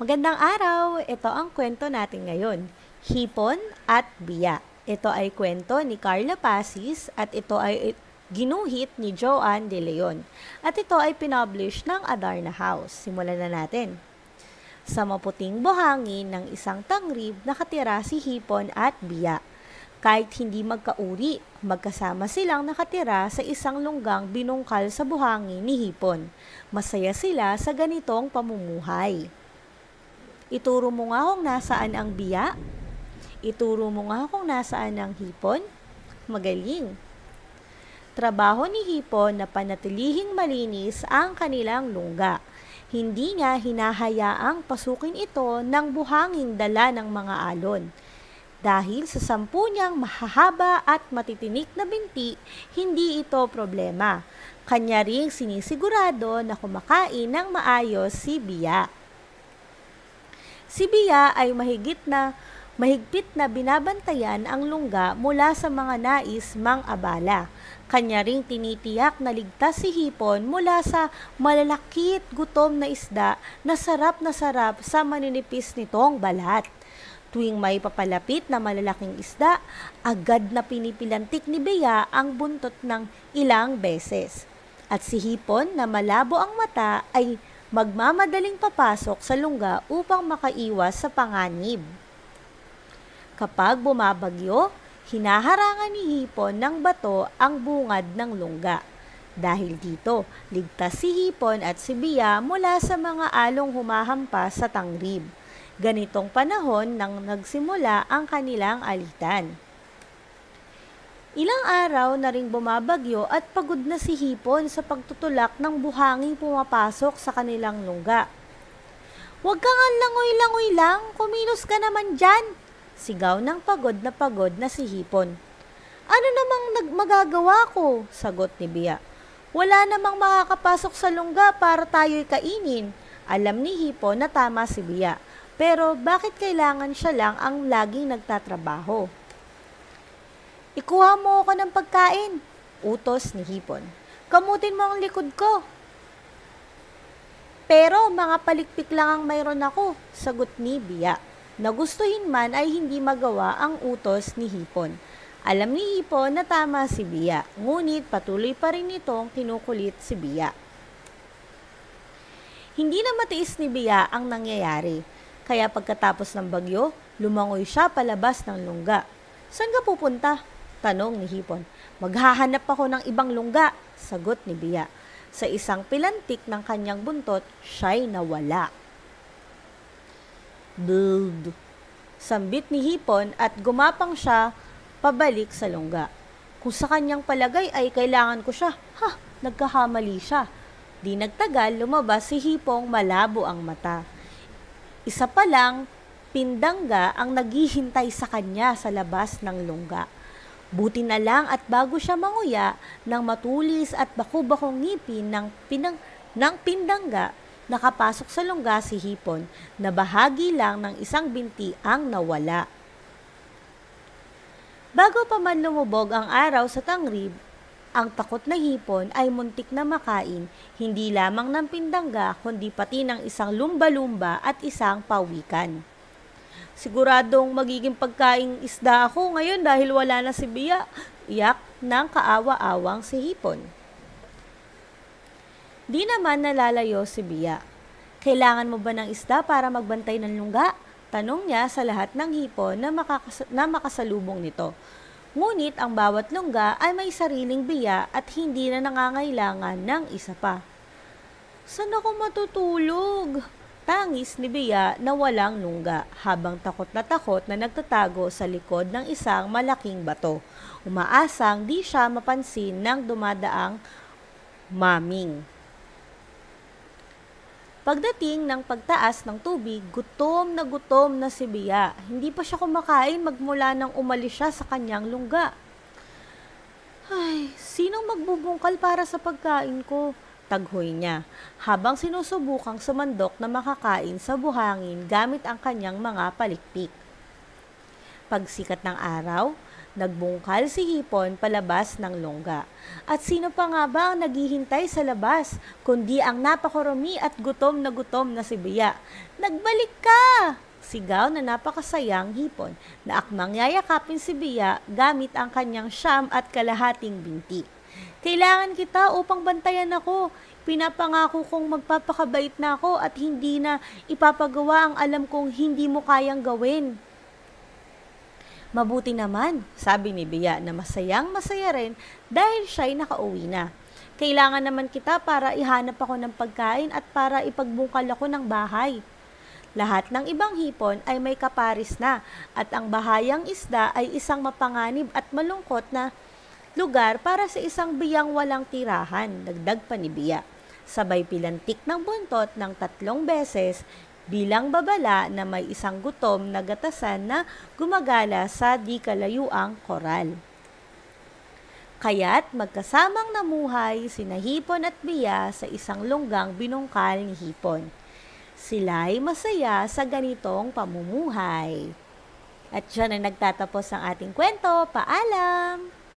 Magandang araw! Ito ang kwento natin ngayon, Hipon at Biya. Ito ay kwento ni Carla Pasis at ito ay ginuhit ni Joanne De Leon. At ito ay pinublish ng Adarna House. Simulan na natin. Sa maputing buhangin ng isang tangrib, nakatira si Hipon at Biya. Kahit hindi magkauri, magkasama silang nakatira sa isang lunggang binungkal sa buhangin ni Hipon. Masaya sila sa ganitong pamumuhay. Ituro mo nga kung nasaan ang biya. Ituro mo nga kung nasaan ang hipon. Magaling. Trabaho ni hipon na panatilihing malinis ang kanilang lungga. Hindi niya hinahayaang pasukin ito ng buhanging dala ng mga alon. Dahil sa 10 niyang mahahaba at matitinik na binti, hindi ito problema. Kanya ring sinisigurado na kumakain ng maayos si Biya. Si Biya ay mahigpit na binabantayan ang lungga mula sa mga nais mang-abala. Kanya ring tinitiyak na ligtas si hipon mula sa malalakit gutom na isda na sarap sa maninipis nitong balat. Tuwing may papalapit na malalaking isda, agad na pinipilantik ni Biya ang buntot ng ilang beses. At si hipon na malabo ang mata ay magmamadaling papasok sa lungga upang makaiwas sa panganib. Kapag bumabagyo, hinaharangan ni hipon ng bato ang bungad ng lungga. Dahil dito, ligtas si hipon at si Biya mula sa mga along humahampas sa tangrib. Ganitong panahon nang nagsimula ang kanilang alitan. Ilang araw na ring bumabagyo at pagod na si hipon sa pagtutulak ng buhanging pumapasok sa kanilang lungga. "Huwag ka nga langoy-langoy lang, kumilos ka naman dyan!" Sigaw ng pagod na si hipon. "Ano namang magagawa ko?" sagot ni Biya. "Wala namang makakapasok sa lungga para tayo'y kainin." Alam ni hipon na tama si Biya, pero bakit kailangan siya lang ang laging nagtatrabaho? "Ikuha mo ako ng pagkain," utos ni hipon. "Kamutin mo ang likod ko." "Pero mga palikpik lang ang mayroon ako," sagot ni Biya. Nagustuhin man ay hindi magawa ang utos ni hipon. Alam ni hipon na tama si Biya, ngunit patuloy pa rin itong kinukulit si Biya. Hindi na matiis ni Biya ang nangyayari, kaya pagkatapos ng bagyo, lumangoy siya palabas ng lungga. "Saan ka pupunta?" tanong ni hipon. "Maghahanap ako ng ibang lungga," sagot ni Biya. Sa isang pilantik ng kanyang buntot, siya'y nawala. "Buld!" sambit ni hipon at gumapang siya pabalik sa lungga. Kung sa kanyang palagay ay kailangan ko siya, nagkakamali siya. Di nagtagal, lumabas si hipong malabo ang mata. Isa pa lang, pindangga ang naghihintay sa kanya sa labas ng lungga. Buti na lang at bago siya manguya, nang matulis at baku-bakong ngipin ng pindangga, nakapasok sa lungga si hipon na bahagi lang ng isang binti ang nawala. Bago pa man lumubog ang araw sa tangrib, ang takot na hipon ay muntik na makain hindi lamang ng pindangga kundi pati ng isang lumba-lumba at isang pawikan. "Siguradong magiging pagkaing isda ako ngayon dahil wala na si Biya," iyak ng kaawa-awang si hipon. Di naman nalalayo si Biya. "Kailangan mo ba ng isda para magbantay ng lungga?" tanong niya sa lahat ng hipon na makasalubong nito. Ngunit ang bawat lungga ay may sariling biya at hindi na nangangailangan ng isa pa. "Saan ako matutulog?" tangis ni Biya na walang lungga habang takot na nagtatago sa likod ng isang malaking bato. Umaasang di siya mapansin ng dumadaang maming. Pagdating ng pagtaas ng tubig, gutom na si Biya. Hindi pa siya kumakain magmula nang umalis siya sa kanyang lungga. "Ay, sinong magbubungkal para sa pagkain ko?" taghoy niya, habang sinusubukang sumandok na makakain sa buhangin gamit ang kanyang mga palikpik. Pagsikat ng araw, Nagbungkal si Hipon palabas ng lungga. At sino pa nga ba ang naghihintay sa labas, kundi ang napakarami at gutom na si Biya. "Nagbalik ka!" Sigaw na napakasayang Hipon na akmang yayakapin si Biya gamit ang kanyang siyam at kalahating binti. "Kailangan kita upang bantayan ako. Pinapangako kong magpapakabait na ako at hindi na ipapagawa ang alam kong hindi mo kayang gawin." "Mabuti naman," sabi ni Biya na masayang masaya rin dahil siya'y nakauwi na. "Kailangan naman kita para ihanap ako ng pagkain at para ipagbungkal ako ng bahay." Lahat ng ibang hipon ay may kaparis na at ang bahayang isda ay isang mapanganib at malungkot na lugar para sa isang biyang walang tirahan, dagdag pa ni Biya. Sabay pilantik ng buntot ng 3 beses bilang babala na may isang gutom na gatasan na gumagala sa di kalayuang koral. Kaya't magkasamang namuhay sina Hipon at Biya sa isang lunggang binungkal ni Hipon. Sila'y masaya sa ganitong pamumuhay. At diyan na nagtatapos ang ating kwento. Paalam!